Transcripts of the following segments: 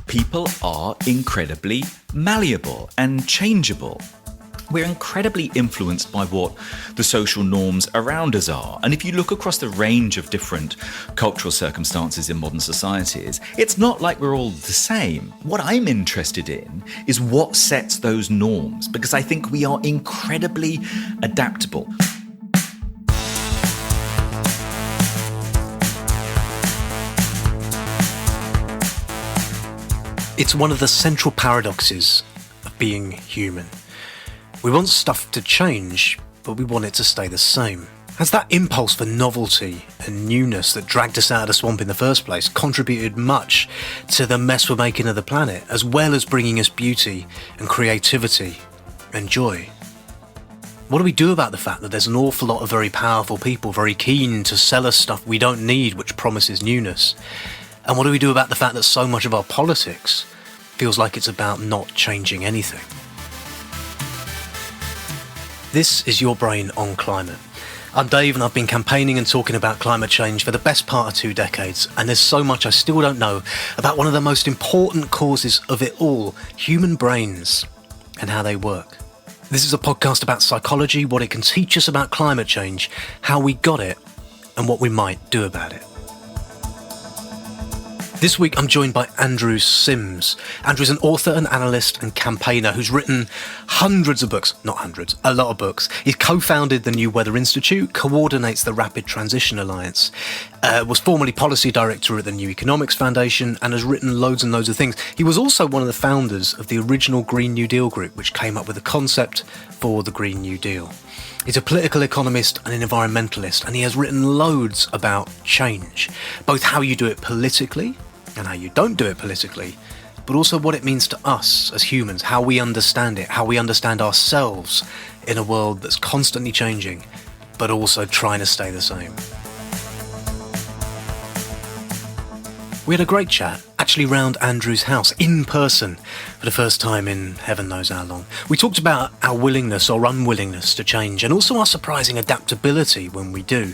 people are incredibly malleable and changeable. We're incredibly influenced by what the social norms around us are. And if you look across the range of different cultural circumstances in modern societies, it's not like we're all the same. What I'm interested in is what sets those norms, because I think we are incredibly adaptable. It's one of the central paradoxes of being human. We want stuff to change, but we want it to stay the same. Has that impulse for novelty and newness that dragged us out of the swamp in the first place contributed much to the mess we're making of the planet, as well as bringing us beauty and creativity and joy? What do we do about the fact that there's an awful lot of very powerful people very keen to sell us stuff we don't need which promises newness? And what do we do about the fact that so much of our politics feels like it's about not changing anything? This is Your Brain on Climate. I'm Dave and I've been campaigning and talking about climate change for the best part of 2 decades, and there's so much I still don't know about one of the most important causes of it all, human brains and how they work. This is a podcast about psychology, what it can teach us about climate change, how we got it, and what we might do about it. This week I'm joined by Andrew Sims. Andrew's an author, an analyst and campaigner who's written hundreds of books, not hundreds, a lot of books. He's co-founded the New Weather Institute, coordinates the Rapid Transition Alliance, was formerly policy director at the New Economics Foundation, and has written loads and loads of things. He was also one of the founders of the original Green New Deal group, which came up with the concept for the Green New Deal. He's a political economist and an environmentalist, and he has written loads about change, both how you do it politically and how you don't do it politically, but also what it means to us as humans, how we understand it, how we understand ourselves in a world that's constantly changing, but also trying to stay the same. We had a great chat, actually round Andrew's house, in person, for the first time in heaven knows how long. We talked about our willingness or unwillingness to change, and also our surprising adaptability when we do.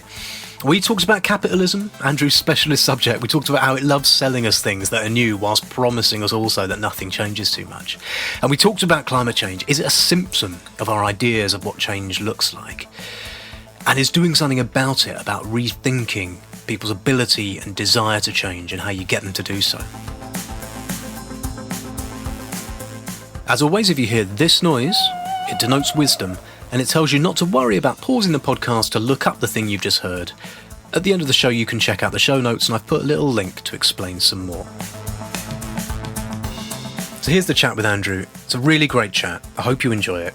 We talked about capitalism, Andrew's specialist subject. We talked about how it loves selling us things that are new whilst promising us also that nothing changes too much. And we talked about climate change. Is it a symptom of our ideas of what change looks like? And is doing something about it, about rethinking people's ability and desire to change and how you get them to do so. As always, if you hear this noise, it denotes wisdom, and it tells you not to worry about pausing the podcast to look up the thing you've just heard. At the end of the show, you can check out the show notes, and I've put a little link to explain some more. So here's the chat with Andrew. It's a really great chat. I hope you enjoy it.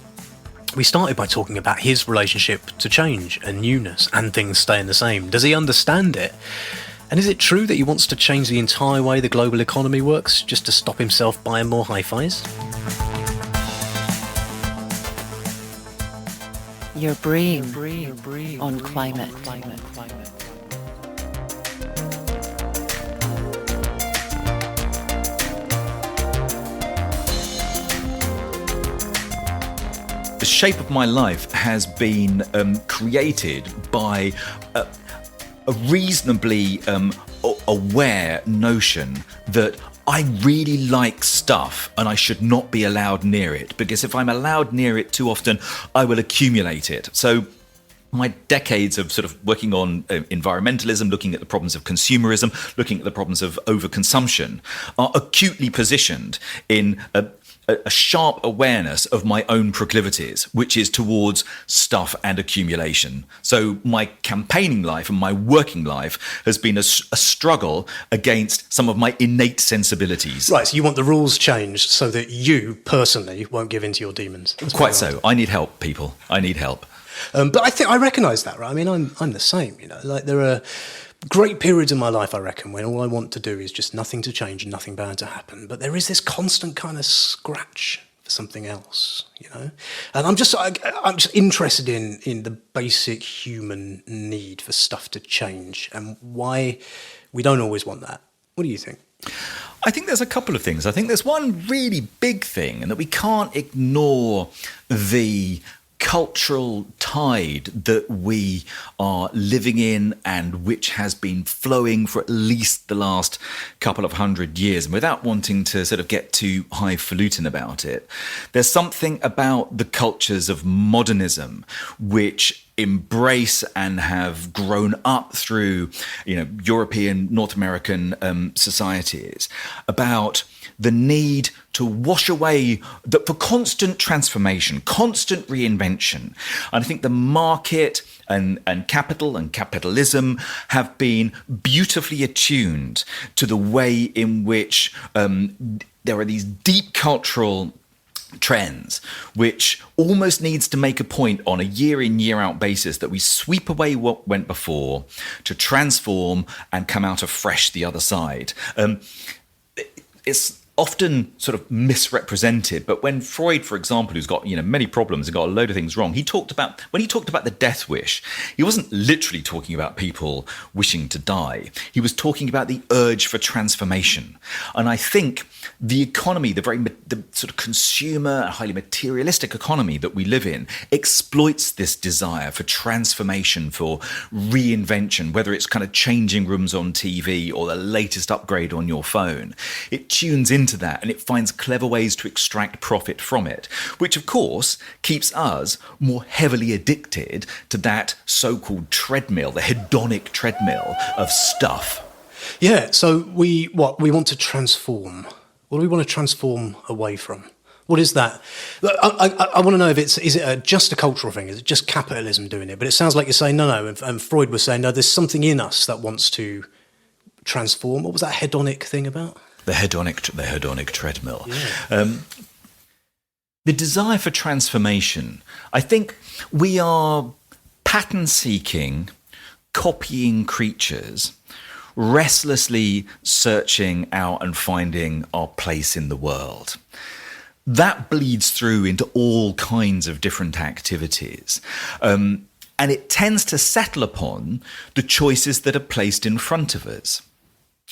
We started by talking about his relationship to change and newness and things staying the same. Does he understand it? And is it true that he wants to change the entire way the global economy works just to stop himself buying more hi-fis? Your brain on climate. The shape of my life has been created by a reasonably aware notion that I really like stuff and I should not be allowed near it, because if I'm allowed near it too often, I will accumulate it. So my decades of sort of working on environmentalism, looking at the problems of consumerism, looking at the problems of overconsumption, are acutely positioned in a sharp awareness of my own proclivities, which is towards stuff and accumulation. So my campaigning life and my working life has been a struggle against some of my innate sensibilities. Right, so you want the rules changed so that you personally won't give in to your demons. Quite so. I need help, people. I need help. But I recognise that, right? I mean, I'm the same, you know. Like, there are great periods in my life, I reckon, when all I want to do is just nothing to change and nothing bad to happen. But there is this constant kind of scratch for something else, you know. And I'm just interested in the basic human need for stuff to change and why we don't always want that. What do you think? I think there's a couple of things. I think there's one really big thing, and that we can't ignore the cultural tide that we are living in and which has been flowing for at least the last couple of 100 years. And without wanting to sort of get too highfalutin about it, there's something about the cultures of modernism which embrace and have grown up through, European, North American societies about the need to wash away for constant transformation, constant reinvention. And I think the market and capital and capitalism have been beautifully attuned to the way in which there are these deep cultural trends which almost needs to make a point on a year in, year out basis that we sweep away what went before to transform and come out afresh the other side. It's often sort of misrepresented, but when Freud, for example, who's got many problems and got a load of things wrong, when he talked about the death wish, he wasn't literally talking about people wishing to die. He was talking about the urge for transformation. And I think the economy, the sort of consumer, highly materialistic economy that we live in, exploits this desire for transformation, for reinvention, whether it's kind of changing rooms on TV or the latest upgrade on your phone. It tunes into that and it finds clever ways to extract profit from it, which of course keeps us more heavily addicted to that so-called treadmill, the hedonic treadmill of stuff. Yeah, so we want to transform. What do we want to transform away from? What is that? I want to know if is it just a cultural thing? Is it just capitalism doing it? But it sounds like you're saying no. And Freud was saying no. There's something in us that wants to transform. What was that hedonic thing about? The hedonic treadmill. Yeah. The desire for transformation. I think we are pattern-seeking, copying creatures, restlessly searching out and finding our place in the world. That bleeds through into all kinds of different activities. And it tends to settle upon the choices that are placed in front of us.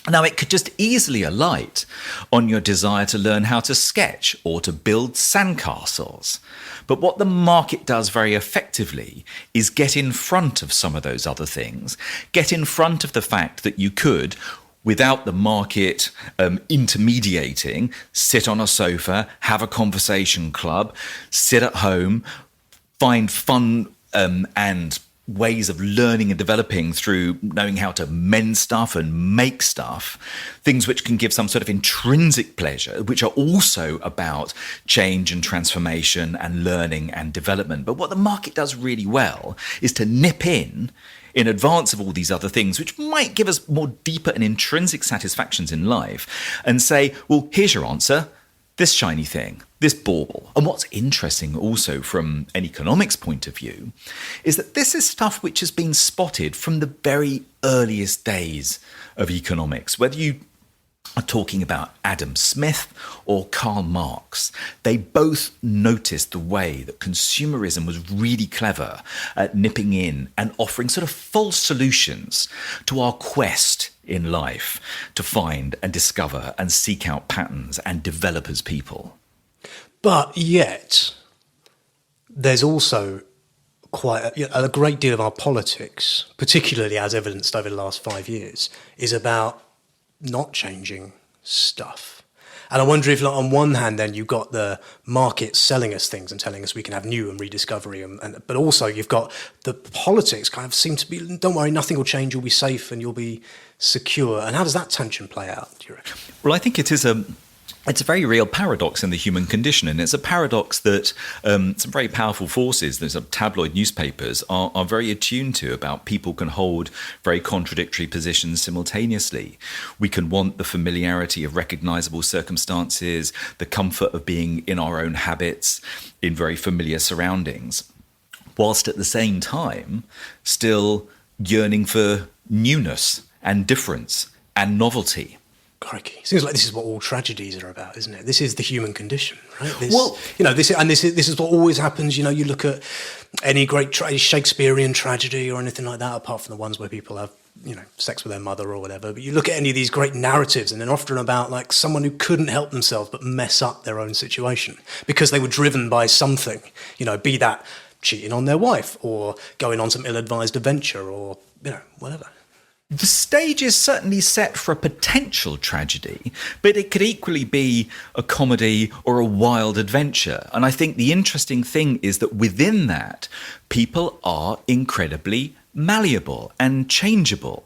Now, it could just easily alight on your desire to learn how to sketch or to build sandcastles. But what the market does very effectively is get in front of some of those other things, get in front of the fact that you could, without the market intermediating, sit on a sofa, have a conversation club, sit at home, find fun and ways of learning and developing through knowing how to mend stuff and make stuff, things which can give some sort of intrinsic pleasure, which are also about change and transformation and learning and development. But what the market does really well is to nip in advance of all these other things, which might give us more deeper and intrinsic satisfactions in life, and say, well, here's your answer. This shiny thing, this bauble. And what's interesting also from an economics point of view is that this is stuff which has been spotted from the very earliest days of economics. Whether you are talking about Adam Smith or Karl Marx, they both noticed the way that consumerism was really clever at nipping in and offering sort of false solutions to our quest in life to find and discover and seek out patterns and develop as people. But yet, there's also quite a great deal of our politics, particularly as evidenced over the last 5 years, is about not changing stuff. And I wonder if, like, on one hand, then you've got the market selling us things and telling us we can have new and rediscovery, but also you've got the politics kind of seem to be, don't worry, nothing will change, you'll be safe and you'll be secure. And how does that tension play out, do you reckon? Well, I think it's a very real paradox in the human condition, and it's a paradox that some very powerful forces, those tabloid newspapers, are very attuned to, about people can hold very contradictory positions simultaneously. We can want the familiarity of recognizable circumstances, the comfort of being in our own habits, in very familiar surroundings, whilst at the same time still yearning for newness and difference and novelty. Crikey. Seems like this is what all tragedies are about, isn't it? This is the human condition, right? Well, this is what always happens. You know, you look at any great Shakespearean tragedy or anything like that, apart from the ones where people have, sex with their mother or whatever. But you look at any of these great narratives, and they're often about like someone who couldn't help themselves but mess up their own situation because they were driven by something. Be that cheating on their wife or going on some ill-advised adventure or, whatever. The stage is certainly set for a potential tragedy, but it could equally be a comedy or a wild adventure. And I think the interesting thing is that within that, people are incredibly malleable and changeable.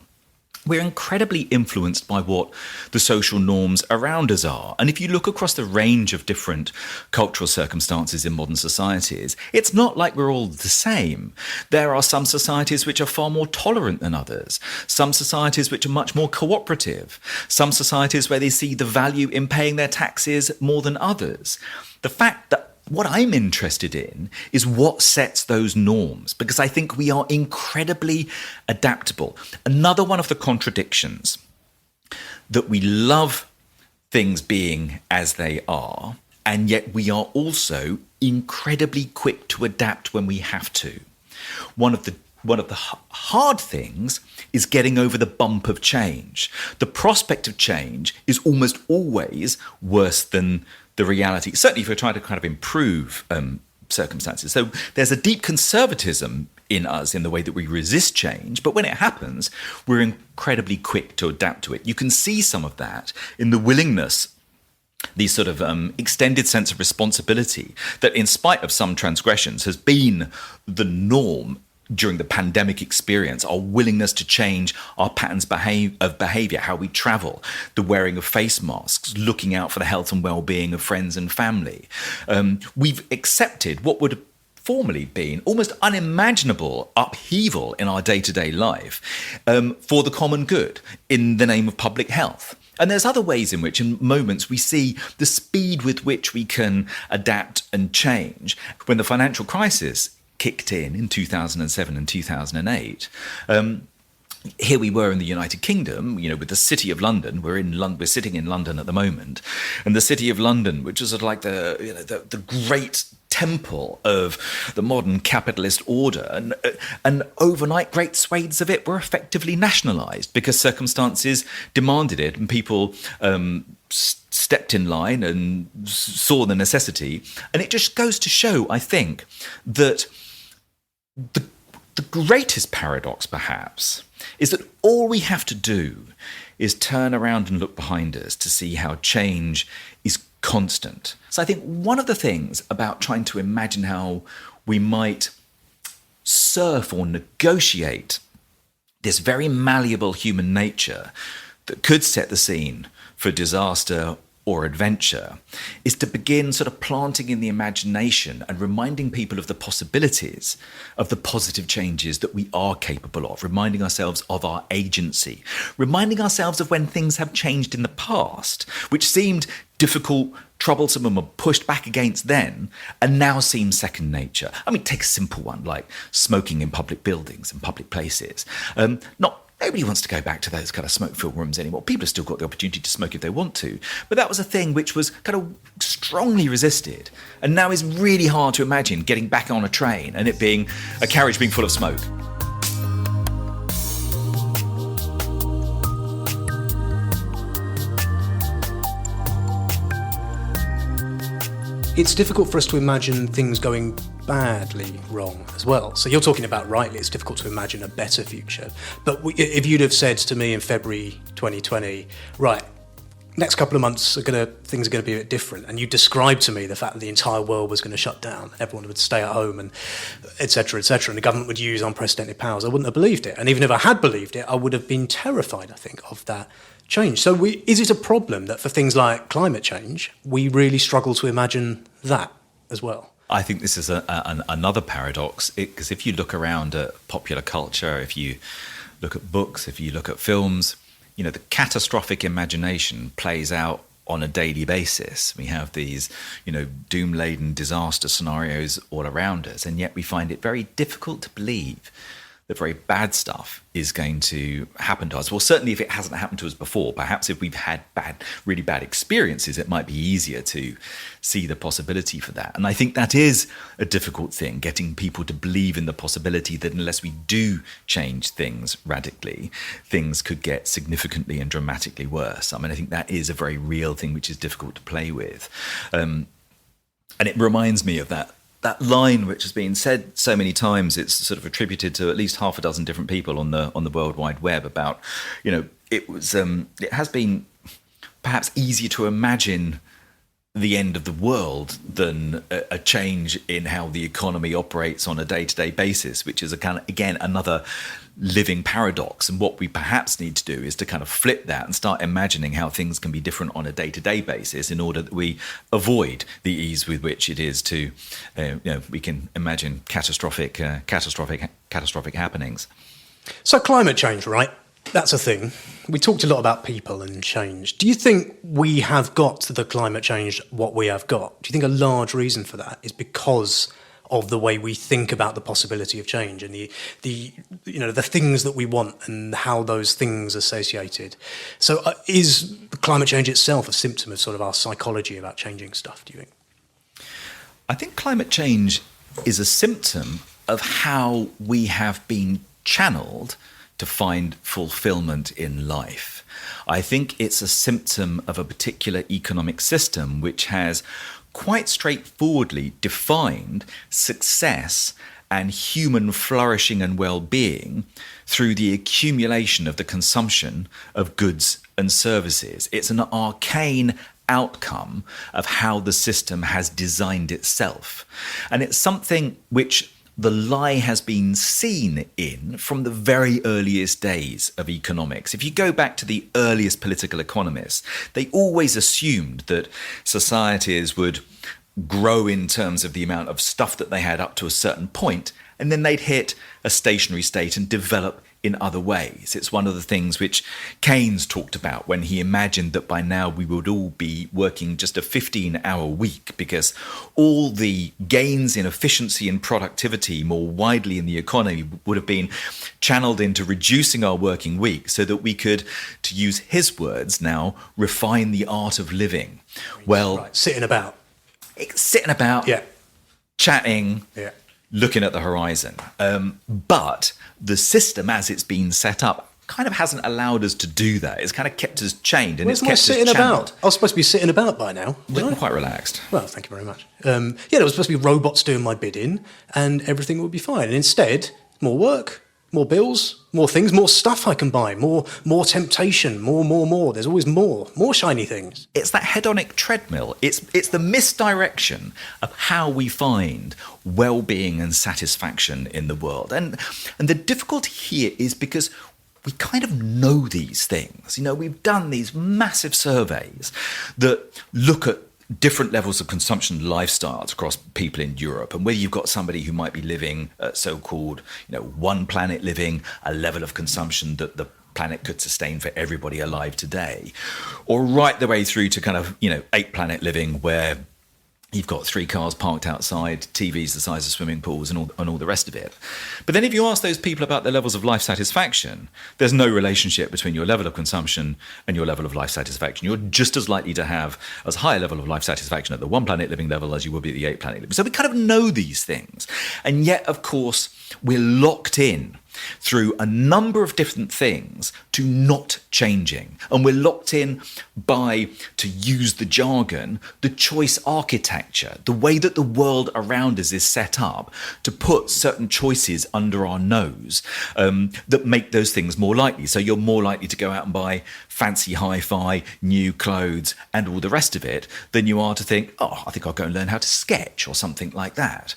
We're incredibly influenced by what the social norms around us are. And if you look across the range of different cultural circumstances in modern societies, it's not like we're all the same. There are some societies which are far more tolerant than others, some societies which are much more cooperative, some societies where they see the value in paying their taxes more than others. The fact that what I'm interested in is what sets those norms, because I think we are incredibly adaptable. Another one of the contradictions that we love things being as they are, and yet we are also incredibly quick to adapt when we have to. One of the hard things is getting over the bump of change. The prospect of change is almost always worse than the reality, certainly if we're trying to kind of improve circumstances. So there's a deep conservatism in us in the way that we resist change, but when it happens, we're incredibly quick to adapt to it. You can see some of that in the willingness, the sort of extended sense of responsibility that, in spite of some transgressions, has been the norm during the pandemic experience. Our willingness to change our patterns of behavior, how we travel, the wearing of face masks, looking out for the health and well-being of friends and family. We've accepted what would have formerly been almost unimaginable upheaval in our day-to-day life for the common good in the name of public health. And there's other ways in which, in moments, we see the speed with which we can adapt and change. When the financial crisis kicked in 2007 and 2008. Here we were in the United Kingdom, with the City of London. We're sitting in London at the moment, and the City of London, which is sort of like the great temple of the modern capitalist order, and overnight great swathes of it were effectively nationalised because circumstances demanded it, and people stepped in line and saw the necessity. And it just goes to show, I think, that the greatest paradox, perhaps, is that all we have to do is turn around and look behind us to see how change is constant. So I think one of the things about trying to imagine how we might surf or negotiate this very malleable human nature that could set the scene for disaster or adventure is to begin sort of planting in the imagination and reminding people of the possibilities of the positive changes that we are capable of, reminding ourselves of our agency, reminding ourselves of when things have changed in the past, which seemed difficult, troublesome, and were pushed back against then, and now seem second nature. I mean, take a simple one like smoking in public buildings and public places. Nobody wants to go back to those kind of smoke-filled rooms anymore. People have still got the opportunity to smoke if they want to. But that was a thing which was kind of strongly resisted. And now it's really hard to imagine getting back on a train and it being a carriage being full of smoke. It's difficult for us to imagine things going badly wrong as well. So you're talking about, rightly, it's difficult to imagine a better future. But if you'd have said to me in February 2020, right, next couple of months things are going to be a bit different, and you described to me the fact that the entire world was going to shut down, everyone would stay at home, and et cetera, and the government would use unprecedented powers, I wouldn't have believed it. And even if I had believed it, I would have been terrified, I think, of that change. So is it a problem that for things like climate change, we really struggle to imagine that as well? I think this is another paradox, because if you look around at popular culture, if you look at books, if you look at films, the catastrophic imagination plays out on a daily basis. We have these, doom-laden disaster scenarios all around us, and yet we find it very difficult to believe that very bad stuff is going to happen to us. Well, certainly if it hasn't happened to us before, perhaps if we've had really bad experiences, it might be easier to see the possibility for that. And I think that is a difficult thing, getting people to believe in the possibility that unless we do change things radically, things could get significantly and dramatically worse. I mean, I think that is a very real thing which is difficult to play with. And it reminds me of that that line which has been said so many times, it's sort of attributed to at least half a dozen different people on the World Wide Web about, it has been perhaps easier to imagine the end of the world than a change in how the economy operates on a day-to-day basis, which is again another living paradox. And what we perhaps need to do is to kind of flip that and start imagining how things can be different on a day-to-day basis in order that we avoid the ease with which it is to, we can imagine catastrophic happenings. So climate change, right? That's a thing. We talked a lot about people and change. Do you think we have got to the climate change what we have got? Do you think a large reason for that is because of the way we think about the possibility of change and the things that we want and how those things are associated? So is climate change itself a symptom of sort of our psychology about changing stuff, do you think? I think climate change is a symptom of how we have been channeled to find fulfillment in life. I think it's a symptom of a particular economic system which has quite straightforwardly defined success and human flourishing and well-being through the accumulation of the consumption of goods and services. It's an arcane outcome of how the system has designed itself. And it's something which the lie has been seen in from the very earliest days of economics. If you go back to the earliest political economists, they always assumed that societies would grow in terms of the amount of stuff that they had up to a certain point, and then they'd hit a stationary state and develop in other ways. It's one of the things which Keynes talked about when he imagined that by now we would all be working just a 15-hour week, because all the gains in efficiency and productivity more widely in the economy would have been channeled into reducing our working week so that we could, to use his words now, refine the art of living. Well, right. Sitting about, yeah, chatting, yeah, looking at the horizon. But the system as it's been set up kind of hasn't allowed us to do that. It's kind of kept us chained and it's kept us channeled. About? I was supposed to be sitting about by now. We're quite relaxed. Well, thank you very much. There was supposed to be robots doing my bidding and everything would be fine. And instead, more work, more bills, more things, more stuff I can buy, more temptation, more. There's always more shiny things. It's that hedonic treadmill. It's the misdirection of how we find well-being and satisfaction in the world. And the difficulty here is because we kind of know these things. We've done these massive surveys that look at different levels of consumption lifestyles across people in Europe, and whether you've got somebody who might be living so-called, one planet living, a level of consumption that the planet could sustain for everybody alive today, or right the way through to kind of, 8 planet living where you've got 3 cars parked outside, TVs the size of swimming pools and all the rest of it. But then if you ask those people about their levels of life satisfaction, there's no relationship between your level of consumption and your level of life satisfaction. You're just as likely to have as high a level of life satisfaction at the 1 planet living level as you would be at the 8 planet living. So we kind of know these things. And yet, of course, we're locked in through a number of different things to not changing. And we're locked in by, to use the jargon, the choice architecture, the way that the world around us is set up to put certain choices under our nose that make those things more likely. So you're more likely to go out and buy fancy hi-fi, new clothes and all the rest of it than you are to think, I think I'll go and learn how to sketch or something like that.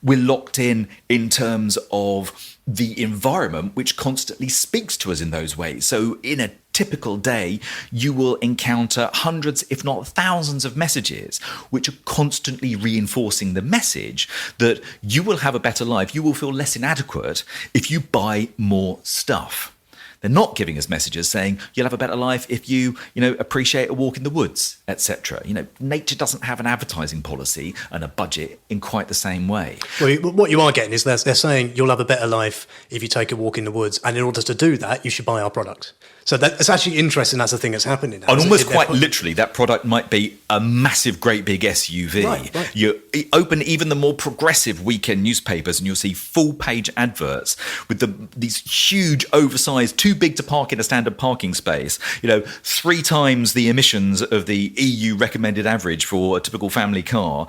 We're locked in terms of the environment which constantly speaks to us in those ways. So in a typical day, you will encounter hundreds, if not thousands of messages which are constantly reinforcing the message that you will have a better life, you will feel less inadequate if you buy more stuff. They're not giving us messages saying you'll have a better life if you appreciate a walk in the woods, etc. Nature doesn't have an advertising policy and a budget in quite the same way. Well, what you are getting is they're saying you'll have a better life if you take a walk in the woods, and in order to do that, you should buy our product. So it's actually interesting. That's the thing that's happening now. And almost quite literally, that product might be a massive, great big SUV. Right. You open even the more progressive weekend newspapers and you'll see full-page adverts with these huge, oversized too big to park in a standard parking space, 3 times the emissions of the EU recommended average for a typical family car,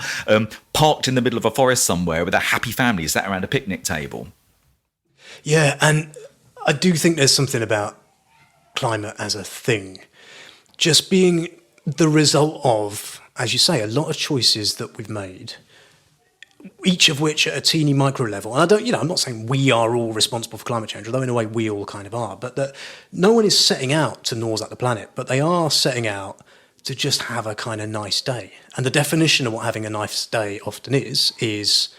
parked in the middle of a forest somewhere with a happy family sat around a picnic table. Yeah, and I do think there's something about climate as a thing just being the result of, as you say, a lot of choices that we've made, each of which at a teeny micro level. And I'm not saying we are all responsible for climate change, although in a way we all kind of are, but that no one is setting out to nose at the planet, but they are setting out to just have a kind of nice day. And the definition of what having a nice day often is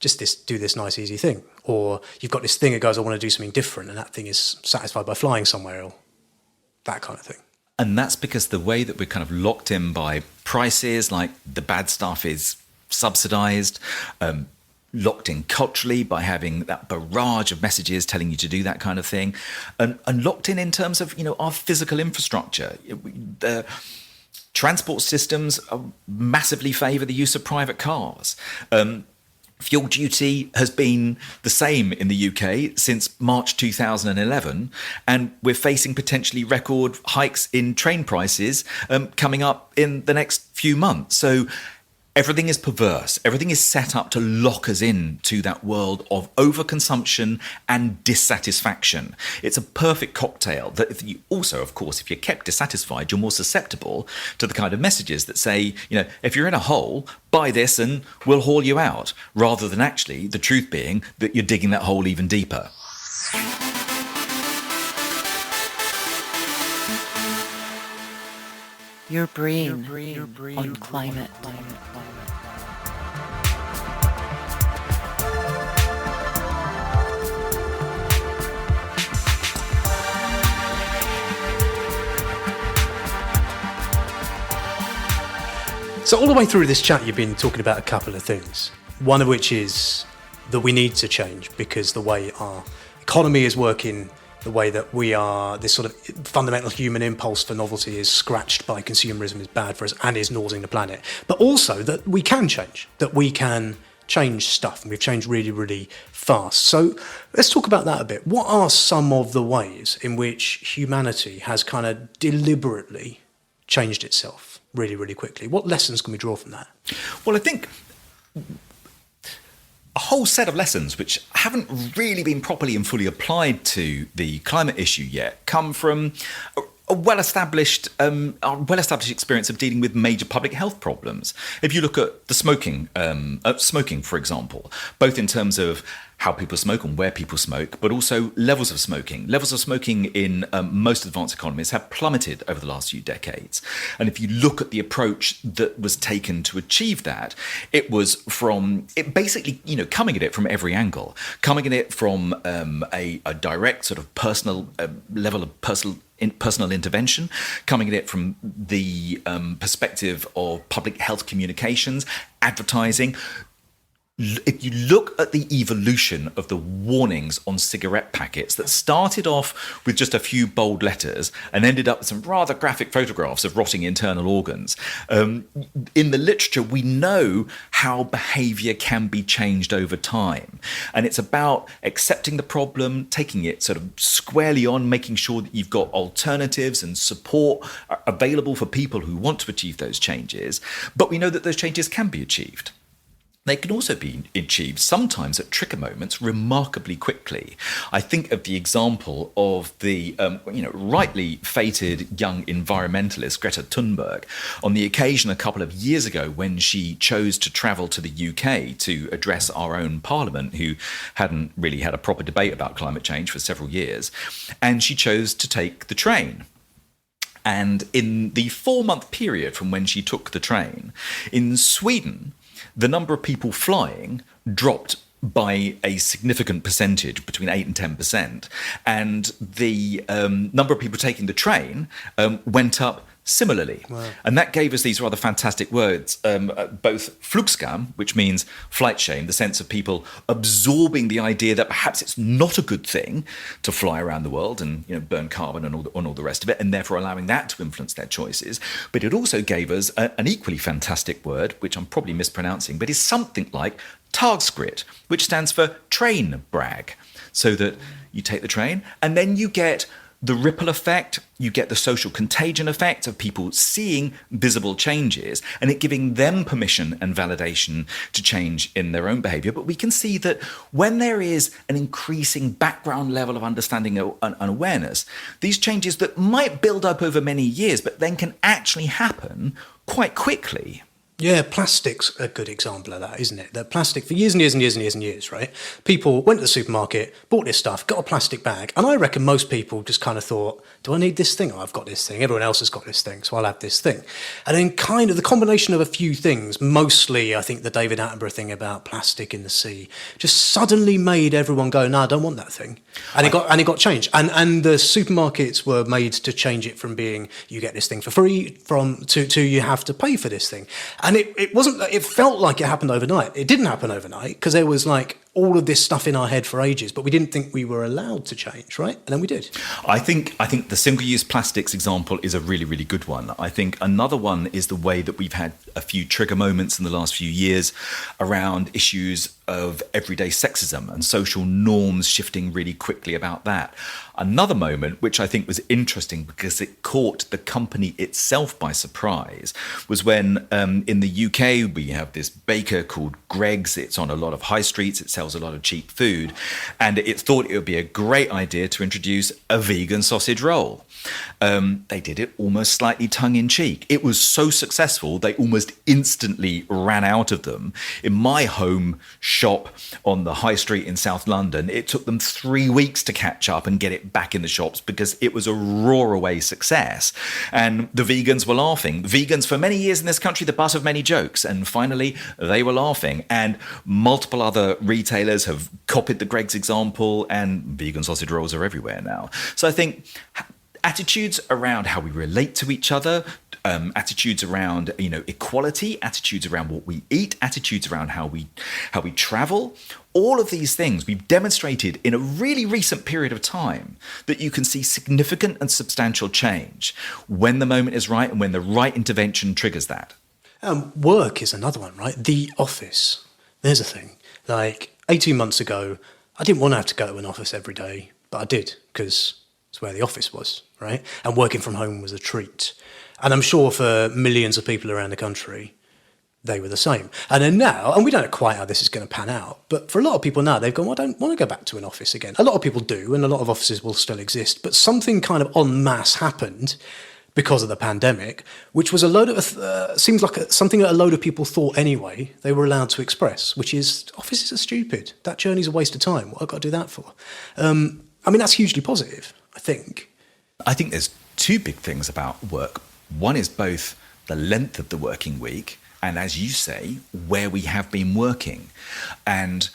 just do this nice easy thing. Or you've got this thing that goes, I want to do something different, and that thing is satisfied by flying somewhere, or that kind of thing. And that's because the way that we're kind of locked in by prices, like the bad stuff is subsidized, locked in culturally by having that barrage of messages telling you to do that kind of thing, and locked in terms of, our physical infrastructure. The transport systems massively favour the use of private cars. Fuel duty has been the same in the UK since March 2011, and we're facing potentially record hikes in train prices coming up in the next few months. So everything is perverse. Everything is set up to lock us into that world of overconsumption and dissatisfaction. It's a perfect cocktail that if you're kept dissatisfied, you're more susceptible to the kind of messages that say, if you're in a hole, buy this and we'll haul you out, rather than actually the truth being that you're digging that hole even deeper. Your brain on climate. So all the way through this chat, you've been talking about a couple of things. One of which is that we need to change because the way our economy is working, the way that we are, this sort of fundamental human impulse for novelty is scratched by consumerism, is bad for us and is nosing the planet. But also that we can change, that we can change stuff, and we've changed really, really fast. So let's talk about that a bit. What are some of the ways in which humanity has kind of deliberately changed itself really, really quickly? What lessons can we draw from that? Well, I think a whole set of lessons which haven't really been properly and fully applied to the climate issue yet come from a well-established experience of dealing with major public health problems. If you look at the smoking, for example, both in terms of how people smoke and where people smoke, but also levels of smoking. Levels of smoking in most advanced economies have plummeted over the last few decades. And if you look at the approach that was taken to achieve that, it was basically coming at it from every angle, coming at it from a direct sort of personal level of personal intervention, coming at it from the perspective of public health communications, advertising. If you look at the evolution of the warnings on cigarette packets that started off with just a few bold letters and ended up with some rather graphic photographs of rotting internal organs, in the literature we know how behaviour can be changed over time. And it's about accepting the problem, taking it sort of squarely on, making sure that you've got alternatives and support available for people who want to achieve those changes. But we know that those changes can be achieved. They can also be achieved sometimes at trigger moments remarkably quickly. I think of the example of the rightly fated young environmentalist Greta Thunberg on the occasion a couple of years ago when she chose to travel to the UK to address our own parliament, who hadn't really had a proper debate about climate change for several years, and she chose to take the train. And in the 4-month period from when she took the train, in Sweden, the number of people flying dropped by a significant percentage, between 8 and 10%. And the number of people taking the train went up similarly. Wow. And that gave us these rather fantastic words, both flugskam, which means flight shame, the sense of people absorbing the idea that perhaps it's not a good thing to fly around the world and burn carbon and all the rest of it, and therefore allowing that to influence their choices. But it also gave us an equally fantastic word, which I'm probably mispronouncing, but is something like tagskritt, which stands for train brag. So that you take the train and then you get the ripple effect, you get the social contagion effect of people seeing visible changes and it giving them permission and validation to change in their own behavior. But we can see that when there is an increasing background level of understanding and awareness, these changes that might build up over many years, but then can actually happen quite quickly. Yeah, plastic's a good example of that, isn't it? That plastic for years and years and years and years and years, right? People went to the supermarket, bought this stuff, got a plastic bag, and I reckon most people just kind of thought, do I need this thing? Oh, I've got this thing. Everyone else has got this thing, so I'll have this thing. And then kind of the combination of a few things, mostly I think the David Attenborough thing about plastic in the sea, just suddenly made everyone go, no, I don't want that thing. And it got changed. And the supermarkets were made to change it from being you get this thing for free to you have to pay for this thing. And it felt like it happened overnight. It didn't happen overnight because there was like all of this stuff in our head for ages, but we didn't think we were allowed to change, right? And then we did. I think the single-use plastics example is a really, really good one. I think another one is the way that we've had a few trigger moments in the last few years around issues of everyday sexism and social norms shifting really quickly about that. Another moment, which I think was interesting because it caught the company itself by surprise, was when in the UK we have this baker called Greggs. It's on a lot of high streets. It sells a lot of cheap food. And it thought it would be a great idea to introduce a vegan sausage roll. They did it almost slightly tongue-in-cheek. It was so successful, they almost instantly ran out of them. In my home shop on the high street in South London, it took them 3 weeks to catch up and get it back in the shops because it was a roar-away success. And the vegans were laughing. Vegans, for many years in this country, the butt of many jokes. And finally, they were laughing. And multiple other retailers have copied the Greggs example, and vegan sausage rolls are everywhere now. So I think attitudes around how we relate to each other, attitudes around equality, attitudes around what we eat, attitudes around how we travel, all of these things we've demonstrated in a really recent period of time that you can see significant and substantial change when the moment is right and when the right intervention triggers that. Work is another one, right? The office. There's a thing. Like 18 months ago, I didn't want to have to go to an office every day, but I did because it's where the office was, right? And working from home was a treat. And I'm sure for millions of people around the country, they were the same. And then now, and we don't know quite how this is going to pan out, but for a lot of people now, they've gone, well, I don't want to go back to an office again. A lot of people do, and a lot of offices will still exist, but something kind of en masse happened because of the pandemic, which was a load of, seems like something that a load of people thought anyway, they were allowed to express, which is, offices are stupid. That journey's a waste of time. What have I got to do that for? I mean, that's hugely positive, I think. I think there's two big things about work. One is both the length of the working week and, as you say, where we have been working. And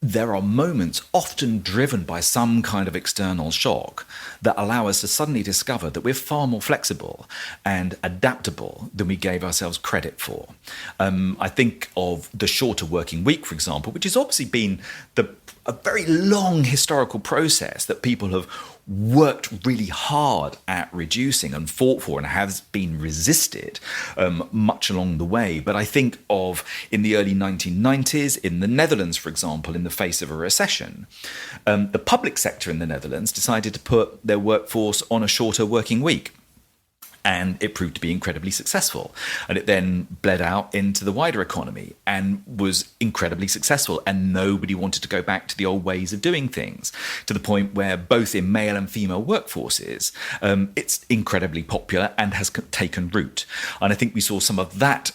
there are moments often driven by some kind of external shock that allow us to suddenly discover that we're far more flexible and adaptable than we gave ourselves credit for. I think of the shorter working week, for example, which has obviously been a very long historical process that people have worked really hard at reducing and fought for and has been resisted much along the way. But I think of in the early 1990s in the Netherlands, for example, in the face of a recession, the public sector in the Netherlands decided to put their workforce on a shorter working week. And it proved to be incredibly successful. And it then bled out into the wider economy and was incredibly successful. And nobody wanted to go back to the old ways of doing things, to the point where both in male and female workforces, it's incredibly popular and has taken root. And I think we saw some of that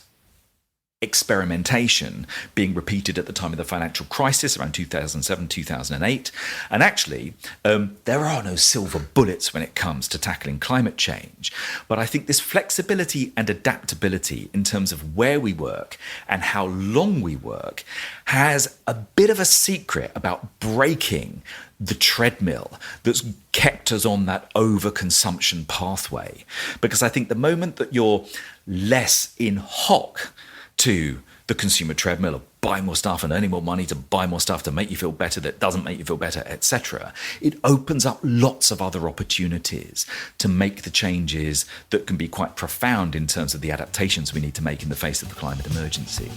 experimentation being repeated at the time of the financial crisis around 2007, 2008. And actually, there are no silver bullets when it comes to tackling climate change. But I think this flexibility and adaptability in terms of where we work and how long we work has a bit of a secret about breaking the treadmill that's kept us on that overconsumption pathway. Because I think the moment that you're less in hock to the consumer treadmill of buying more stuff and earning more money to buy more stuff to make you feel better that doesn't make you feel better, etc., it opens up lots of other opportunities to make the changes that can be quite profound in terms of the adaptations we need to make in the face of the climate emergency.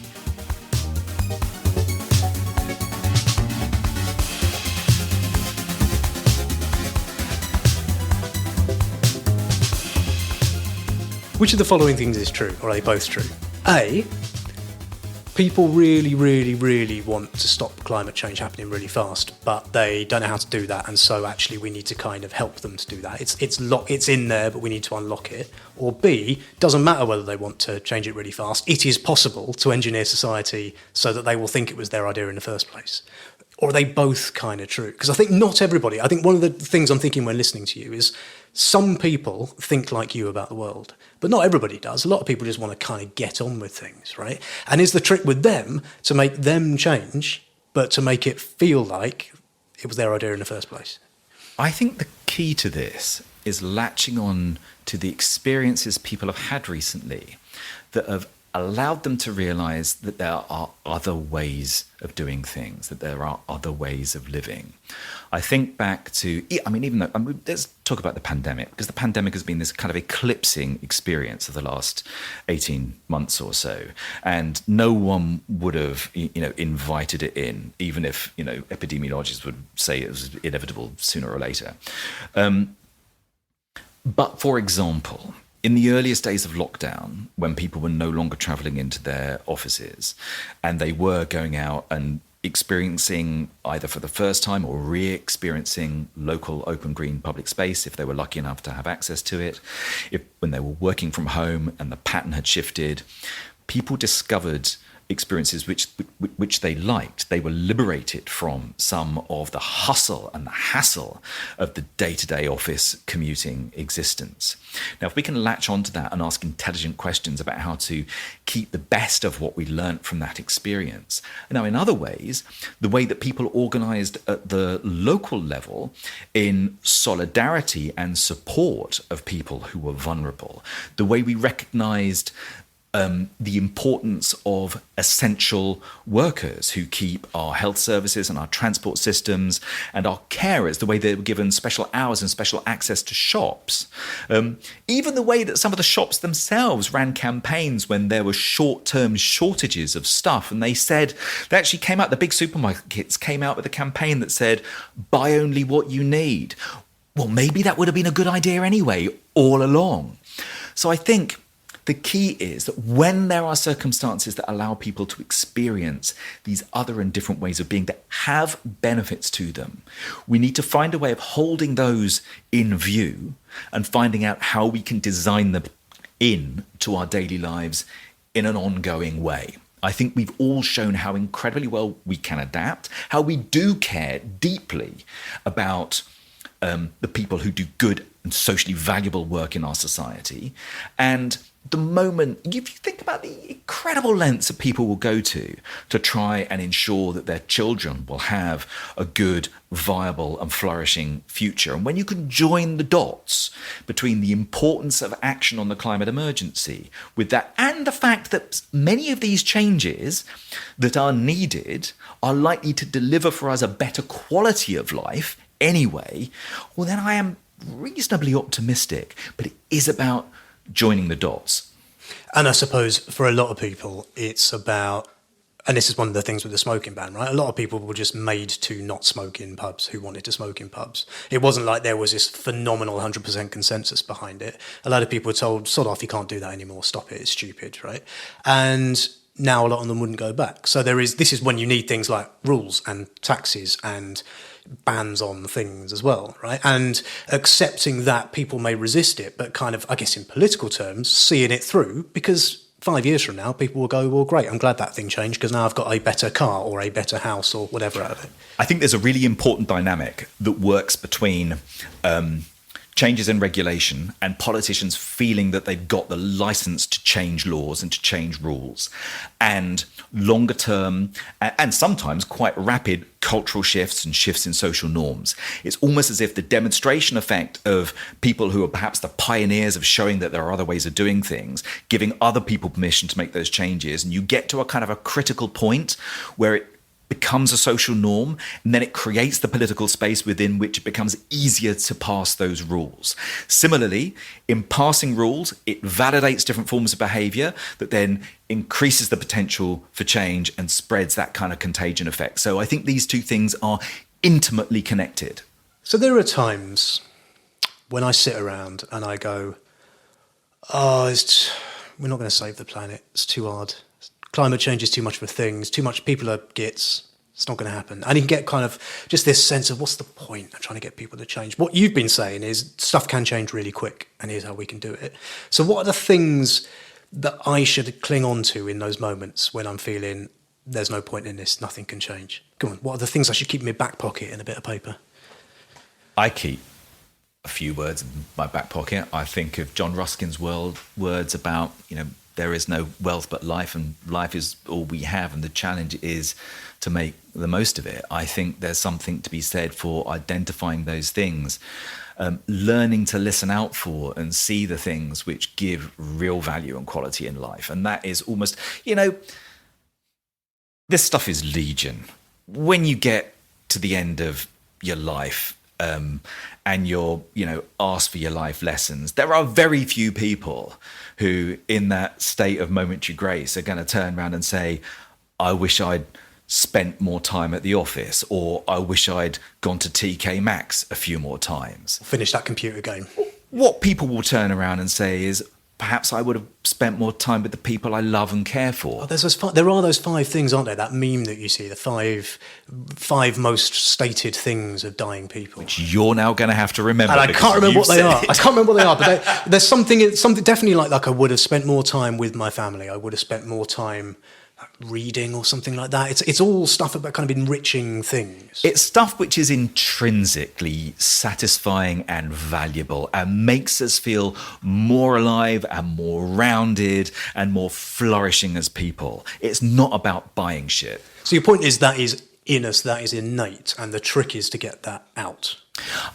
Which of the following things is true, or are they both true? A, people really, really, really want to stop climate change happening really fast, but they don't know how to do that, and so actually we need to kind of help them to do that. It's in there, but we need to unlock it. Or B, doesn't matter whether they want to change it really fast. It is possible to engineer society so that they will think it was their idea in the first place. Or are they both kind of true? Because I think not everybody. I think one of the things I'm thinking when listening to you is some people think like you about the world, but not everybody does. A lot of people just want to kind of get on with things, right? And is the trick with them to make them change, but to make it feel like it was their idea in the first place? I think the key to this is latching on to the experiences people have had recently that have allowed them to realize that there are other ways of doing things, that there are other ways of living. I think back to, let's talk about the pandemic, because the pandemic has been this kind of eclipsing experience of the last 18 months or so. And no one would have, invited it in, even if, epidemiologists would say it was inevitable sooner or later. But for example, in the earliest days of lockdown, when people were no longer travelling into their offices and they were going out and experiencing either for the first time or re-experiencing local open green public space, if they were lucky enough to have access to it, when they were working from home and the pattern had shifted, people discovered experiences which they liked. They were liberated from some of the hustle and the hassle of the day-to-day office commuting existence. Now, if we can latch onto that and ask intelligent questions about how to keep the best of what we learnt from that experience. Now, in other ways, the way that people organised at the local level in solidarity and support of people who were vulnerable, the way we recognised the importance of essential workers who keep our health services and our transport systems and our carers, the way they were given special hours and special access to shops. Even the way that some of the shops themselves ran campaigns when there were short-term shortages of stuff. And they actually came out, the big supermarkets came out with a campaign that said, buy only what you need. Well, maybe that would have been a good idea anyway, all along. So I think the key is that when there are circumstances that allow people to experience these other and different ways of being that have benefits to them, we need to find a way of holding those in view and finding out how we can design them into our daily lives in an ongoing way. I think we've all shown how incredibly well we can adapt, how we do care deeply about the people who do good and socially valuable work in our society. And the moment, if you think about the incredible lengths that people will go to try and ensure that their children will have a good, viable and flourishing future. And when you can join the dots between the importance of action on the climate emergency with that and the fact that many of these changes that are needed are likely to deliver for us a better quality of life anyway, well, then I am reasonably optimistic. But it is about joining the dots. And I suppose for a lot of people, it's about, and this is one of the things with the smoking ban, right? A lot of people were just made to not smoke in pubs who wanted to smoke in pubs. It wasn't like there was this phenomenal 100% consensus behind it. A lot of people were told, sod off, you can't do that anymore, stop it, it's stupid, right? And now a lot of them wouldn't go back. So this is when you need things like rules and taxes and bans on things as well, right? And accepting that people may resist it, but kind of, I guess in political terms, seeing it through, because 5 years from now, people will go, well, great, I'm glad that thing changed because now I've got a better car or a better house or whatever out of it. I think there's a really important dynamic that works between changes in regulation and politicians feeling that they've got the license to change laws and to change rules, and longer term and sometimes quite rapid cultural shifts and shifts in social norms. It's almost as if the demonstration effect of people who are perhaps the pioneers of showing that there are other ways of doing things, giving other people permission to make those changes, and you get to a kind of a critical point where it becomes a social norm, and then it creates the political space within which it becomes easier to pass those rules. Similarly, in passing rules, it validates different forms of behavior that then increases the potential for change and spreads that kind of contagion effect. So I think these two things are intimately connected. So there are times when I sit around and I go, We're not going to save the planet. It's too hard. Climate change is too much of a thing. It's too much. People are gits. It's not going to happen. And you can get kind of just this sense of what's the point of trying to get people to change? What you've been saying is stuff can change really quick, and here's how we can do it. So what are the things that I should cling on to in those moments when I'm feeling there's no point in this, nothing can change? Come on, what are the things I should keep in my back pocket in a bit of paper? I keep a few words in my back pocket. I think of John Ruskin's words about, there is no wealth but life, and life is all we have, and the challenge is to make the most of it. I think there's something to be said for identifying those things, learning to listen out for and see the things which give real value and quality in life. And that is almost, this stuff is legion. When you get to the end of your life, and you're, asked for your life lessons, there are very few people who, in that state of momentary grace, are going to turn around and say, I wish I'd spent more time at the office, or I wish I'd gone to TK Maxx a few more times. Finish that computer game. What people will turn around and say is, perhaps I would have spent more time with the people I love and care for. There are those 5 things, aren't there? That meme that you see, the five most stated things of dying people. Which you're now going to have to remember. And I can't remember what they are. I can't remember what they are, but there's something definitely like I would have spent more time with my family. I would have spent more time reading or something like that. It's all stuff about kind of enriching things. It's stuff which is intrinsically satisfying and valuable and makes us feel more alive and more rounded and more flourishing as people. It's not about buying shit. So your point is that is in us, that is innate, and the trick is to get that out.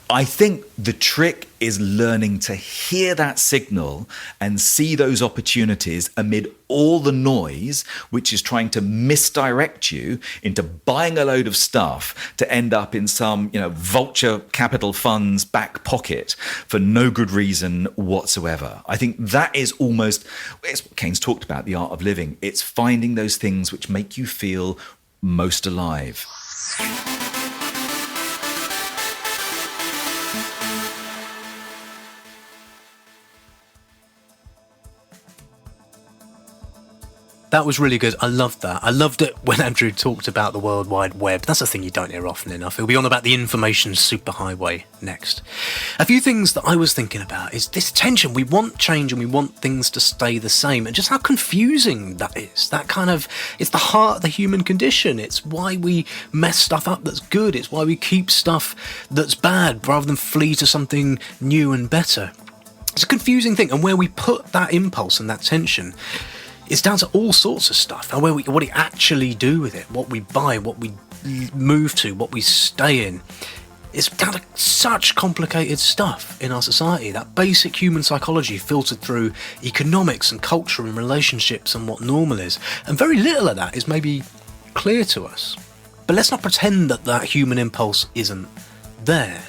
I think the trick is learning to hear that signal and see those opportunities amid all the noise, which is trying to misdirect you into buying a load of stuff to end up in some, vulture capital fund's back pocket for no good reason whatsoever. I think that is it's what Keynes talked about, the art of living. It's finding those things which make you feel most alive. That was really good. I loved that. I loved it when Andrew talked about the World Wide Web. That's a thing you don't hear often enough. He'll be on about the information superhighway next. A few things that I was thinking about is this tension. We want change and we want things to stay the same, and just how confusing that is. It's the heart of the human condition. It's why we mess stuff up that's good. It's why we keep stuff that's bad rather than flee to something new and better. It's a confusing thing, and where we put that impulse and that tension, it's down to all sorts of stuff, and what we actually do with it, what we buy, what we move to, what we stay in. It's down to such complicated stuff in our society, that basic human psychology filtered through economics and culture and relationships and what normal is. And very little of that is maybe clear to us. But let's not pretend that human impulse isn't there.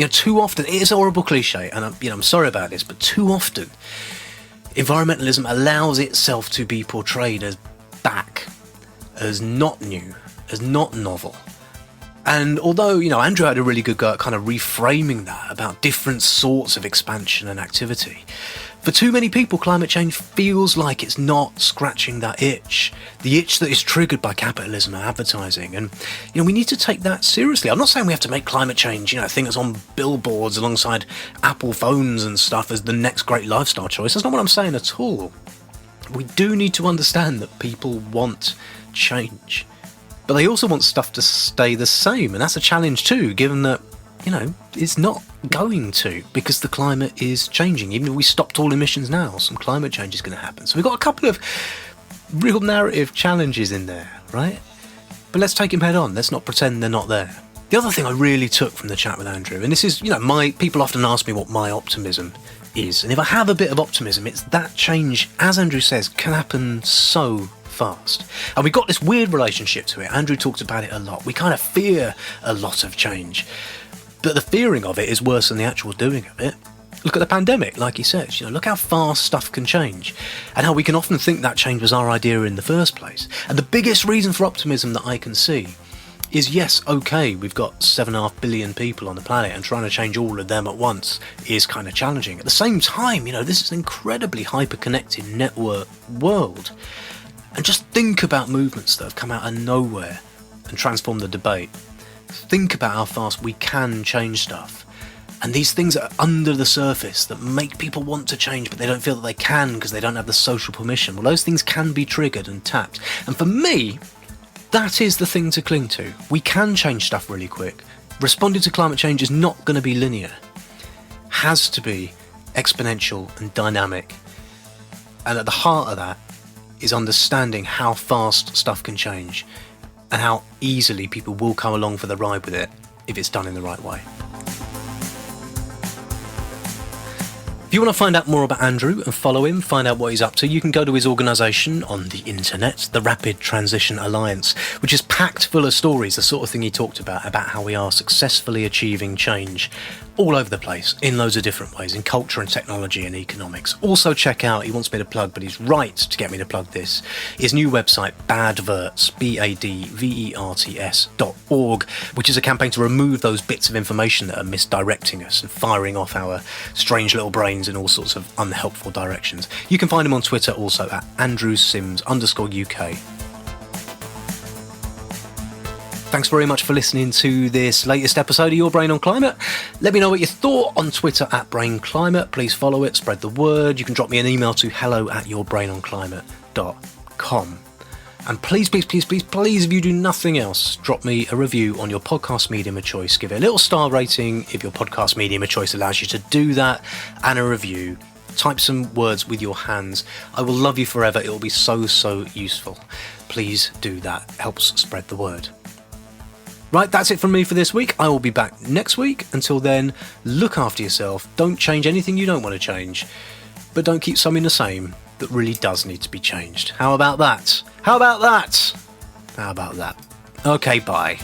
Too often, it is a horrible cliche, and I'm sorry about this, but too often, environmentalism allows itself to be portrayed as back, as not new, as not novel. And although, Andrew had a really good go at kind of reframing that about different sorts of expansion and activity, for too many people, climate change feels like it's not scratching that itch, the itch that is triggered by capitalism and advertising. And, we need to take that seriously. I'm not saying we have to make climate change, a thing that's on billboards alongside Apple phones and stuff as the next great lifestyle choice. That's not what I'm saying at all. We do need to understand that people want change, but they also want stuff to stay the same. And that's a challenge too, given that, it's not going to, because the climate is changing. Even if we stopped all emissions now, some climate change is going to happen. So we've got a couple of real narrative challenges in there, right? But let's take them head on. Let's not pretend they're not there. The other thing I really took from the chat with Andrew, and this is, people often ask me what my optimism is. And if I have a bit of optimism, it's that change, as Andrew says, can happen so fast. And we've got this weird relationship to it. Andrew talked about it a lot. We kind of fear a lot of change, but the fearing of it is worse than the actual doing of it. Look at the pandemic, like he says. Look how fast stuff can change, and how we can often think that change was our idea in the first place. And the biggest reason for optimism that I can see is, yes, okay, we've got 7.5 billion people on the planet, and trying to change all of them at once is kind of challenging. At the same time, this is an incredibly hyper-connected network world. And just think about movements that have come out of nowhere and transformed the debate. Think about how fast we can change stuff. And these things are under the surface that make people want to change, but they don't feel that they can because they don't have the social permission. Well, those things can be triggered and tapped. And for me, that is the thing to cling to. We can change stuff really quick. Responding to climate change is not going to be linear. Has to be exponential and dynamic. And at the heart of that is understanding how fast stuff can change and how easily people will come along for the ride with it if it's done in the right way. If you want to find out more about Andrew and follow him, find out what he's up to, you can go to his organisation on the internet, the Rapid Transition Alliance, which is packed full of stories, the sort of thing he talked about how we are successfully achieving change all over the place, in loads of different ways, in culture and technology and economics. Also check out, he wants me to plug, but he's right to get me to plug this, his new website, Badverts, BADVERTS.org, which is a campaign to remove those bits of information that are misdirecting us and firing off our strange little brains in all sorts of unhelpful directions. You can find him on Twitter also at AndrewSims_UK. Thanks very much for listening to this latest episode of Your Brain on Climate. Let me know what you thought on Twitter at BrainClimate. Please follow it, spread the word. You can drop me an email to hello@yourbrainonclimate.com. And please, if you do nothing else, drop me a review on your podcast medium of choice. Give it a little star rating if your podcast medium of choice allows you to do that, and a review. Type some words with your hands. I will love you forever. It will be so useful. Please do that. It helps spread the word. Right, that's it from me for this week. I will be back next week. Until then, look after yourself. Don't change anything you don't want to change. But don't keep something the same that really does need to be changed. How about that? Okay, bye.